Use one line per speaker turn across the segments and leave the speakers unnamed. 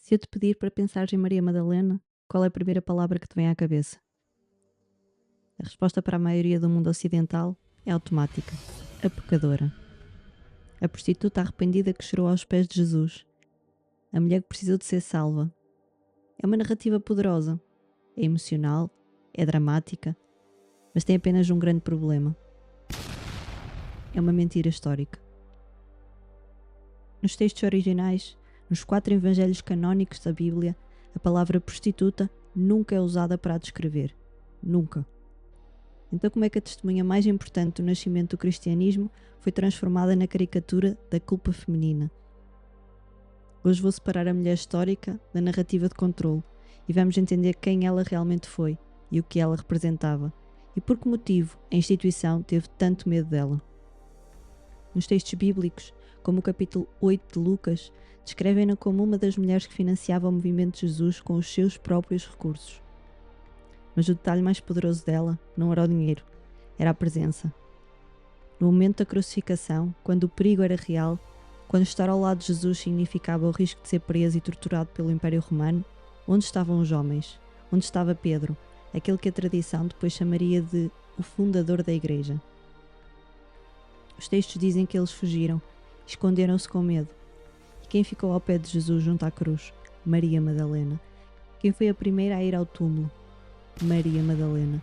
Se eu te pedir para pensares em Maria Madalena, qual é a primeira palavra que te vem à cabeça? A resposta para a maioria do mundo ocidental é automática: a pecadora. A prostituta arrependida que chorou aos pés de Jesus. A mulher que precisou de ser salva. É uma narrativa poderosa. É emocional, é dramática, mas tem apenas um grande problema. É uma mentira histórica. Nos textos originais, nos 4 evangelhos canónicos da Bíblia, a palavra prostituta nunca é usada para a descrever. Nunca. Então como é que a testemunha mais importante do nascimento do cristianismo foi transformada na caricatura da culpa feminina? Hoje vou separar a mulher histórica da narrativa de controle e vamos entender quem ela realmente foi e o que ela representava e por que motivo a instituição teve tanto medo dela. Nos textos bíblicos, como o capítulo 8 de Lucas, descrevem-na como uma das mulheres que financiava o movimento de Jesus com os seus próprios recursos. Mas o detalhe mais poderoso dela não era o dinheiro, era a presença. No momento da crucificação, quando o perigo era real, quando estar ao lado de Jesus significava o risco de ser preso e torturado pelo Império Romano, onde estavam os homens? Onde estava Pedro, aquele que a tradição depois chamaria de o fundador da Igreja? Os textos dizem que eles fugiram, esconderam-se com medo. E quem ficou ao pé de Jesus junto à cruz? Maria Madalena. Quem foi a primeira a ir ao túmulo? Maria Madalena.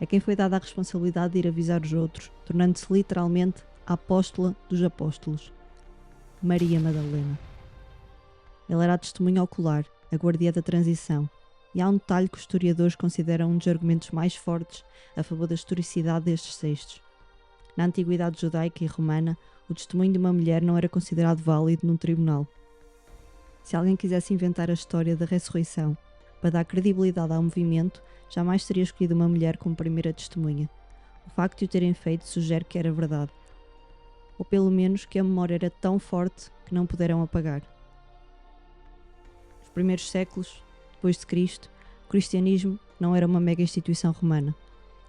A quem foi dada a responsabilidade de ir avisar os outros, tornando-se literalmente a apóstola dos apóstolos. Maria Madalena. Ela era a testemunha ocular, a guardiã da transição. E há um detalhe que os historiadores consideram um dos argumentos mais fortes a favor da historicidade destes textos. Na antiguidade judaica e romana, o testemunho de uma mulher não era considerado válido num tribunal. Se alguém quisesse inventar a história da ressurreição para dar credibilidade ao movimento, jamais teria escolhido uma mulher como primeira testemunha. O facto de o terem feito sugere que era verdade. Ou pelo menos que a memória era tão forte que não puderam apagar. Nos primeiros séculos, depois de Cristo, o cristianismo não era uma mega instituição romana.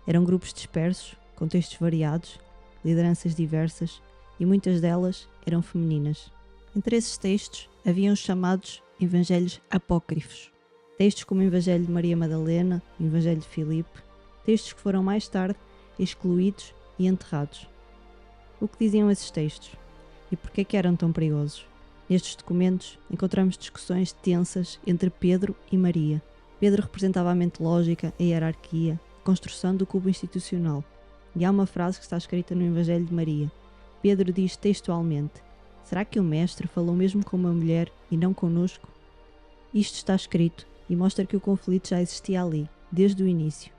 Eram grupos dispersos, contextos variados, lideranças diversas e muitas delas eram femininas. Entre esses textos haviam os chamados evangelhos apócrifos. Textos como o Evangelho de Maria Madalena, o Evangelho de Filipe, textos que foram mais tarde excluídos e enterrados. O que diziam esses textos? E porquê que eram tão perigosos? Nestes documentos encontramos discussões tensas entre Pedro e Maria. Pedro representava a mente lógica, a hierarquia, a construção do cubo institucional. E há uma frase que está escrita no Evangelho de Maria. Pedro diz textualmente: será que o Mestre falou mesmo com uma mulher e não conosco? Isto está escrito e mostra que o conflito já existia ali, desde o início.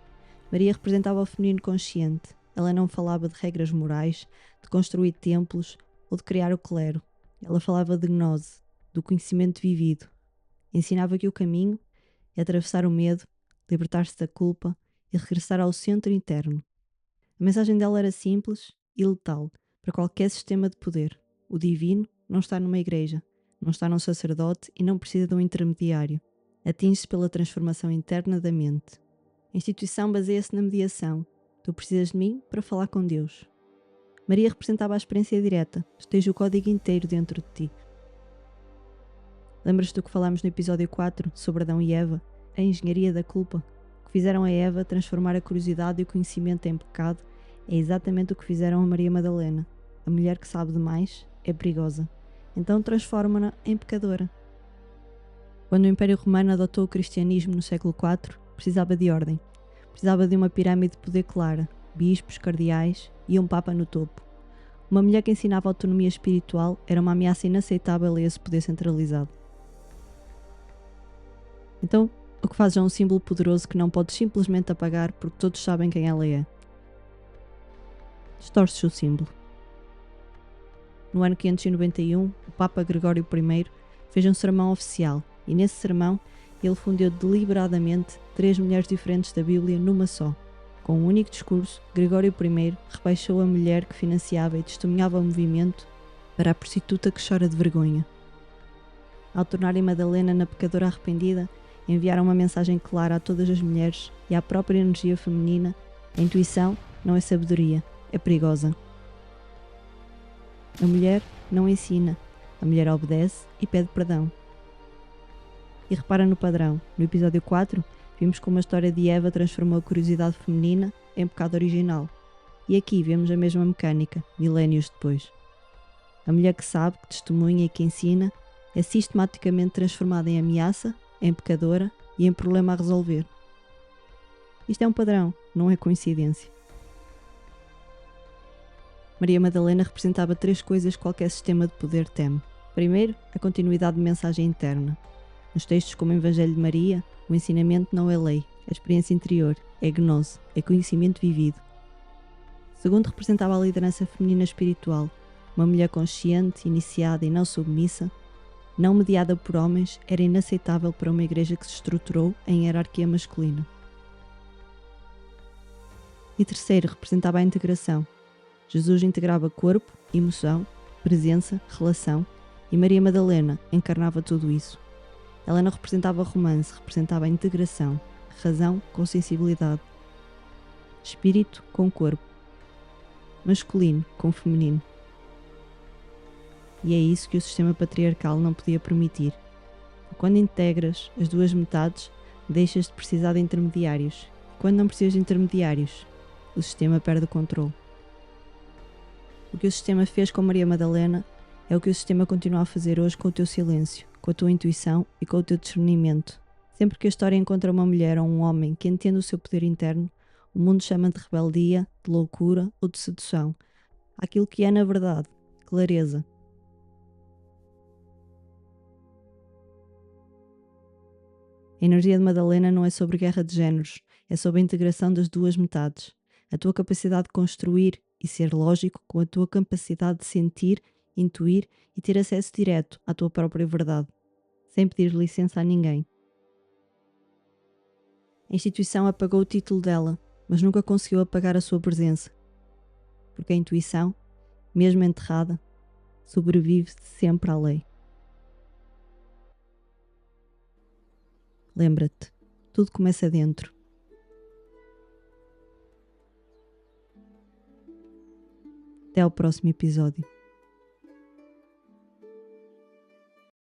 Maria representava o feminino consciente. Ela não falava de regras morais, de construir templos ou de criar o clero. Ela falava de gnose, do conhecimento vivido. Ensinava que o caminho é atravessar o medo, libertar-se da culpa e regressar ao centro interno. A mensagem dela era simples e letal para qualquer sistema de poder. O divino não está numa igreja, não está num sacerdote e não precisa de um intermediário. Atinge-se pela transformação interna da mente. A instituição baseia-se na mediação. Tu precisas de mim para falar com Deus. Maria representava a experiência direta. Tu tens o código inteiro dentro de ti. Lembras-te do que falámos no episódio 4 sobre Adão e Eva? A engenharia da culpa. O que fizeram a Eva transformar a curiosidade e o conhecimento em pecado é exatamente o que fizeram a Maria Madalena. A mulher que sabe demais é perigosa. Então transforma-na em pecadora. Quando o Império Romano adotou o cristianismo no século IV, precisava de ordem. Precisava de uma pirâmide de poder clara, bispos, cardeais e um papa no topo. Uma mulher que ensinava autonomia espiritual era uma ameaça inaceitável a esse poder centralizado. Então, o que faz é um símbolo poderoso que não podes simplesmente apagar porque todos sabem quem ela é. Distorces o símbolo. No ano 591, o Papa Gregório I fez um sermão oficial e nesse sermão ele fundeu deliberadamente 3 mulheres diferentes da Bíblia numa só. Com um único discurso, Gregório I rebaixou a mulher que financiava e testemunhava o movimento para a prostituta que chora de vergonha. Ao tornarem Madalena na pecadora arrependida, enviaram uma mensagem clara a todas as mulheres e à própria energia feminina: a intuição não é sabedoria, é perigosa. A mulher não ensina, A mulher obedece e pede perdão. E repara no padrão. No episódio 4, vimos como a história de Eva transformou a curiosidade feminina em pecado original. E aqui vemos a mesma mecânica, milénios depois. A mulher que sabe, que testemunha e que ensina é sistematicamente transformada em ameaça, em pecadora e em problema a resolver. Isto é um padrão, não é coincidência. Maria Madalena representava 3 coisas que qualquer sistema de poder teme. Primeiro, a continuidade de mensagem interna. Nos textos como o Evangelho de Maria, o ensinamento não é lei, é experiência interior, é gnose, é conhecimento vivido. Segundo, representava a liderança feminina espiritual, uma mulher consciente, iniciada e não submissa, não mediada por homens, era inaceitável para uma igreja que se estruturou em hierarquia masculina. E terceiro, representava a integração. Jesus integrava corpo, emoção, presença, relação, e Maria Madalena encarnava tudo isso. Ela não representava romance, representava a integração, razão com sensibilidade, espírito com corpo, masculino com feminino. E é isso que o sistema patriarcal não podia permitir. Quando integras as duas metades, deixas de precisar de intermediários. Quando não precisas de intermediários, o sistema perde o controle. O que o sistema fez com Maria Madalena é o que o sistema continua a fazer hoje com o teu silêncio, com a tua intuição e com o teu discernimento. Sempre que a história encontra uma mulher ou um homem que entende o seu poder interno, o mundo chama de rebeldia, de loucura ou de sedução. Aquilo que é, na verdade, clareza. A energia de Madalena não é sobre guerra de géneros, é sobre a integração das duas metades. A tua capacidade de construir e ser lógico com a tua capacidade de sentir, intuir e ter acesso direto à tua própria verdade, sem pedir licença a ninguém. A instituição apagou o título dela, mas nunca conseguiu apagar a sua presença, porque a intuição, mesmo enterrada, sobrevive sempre à lei. Lembra-te, tudo começa dentro. Até ao próximo episódio.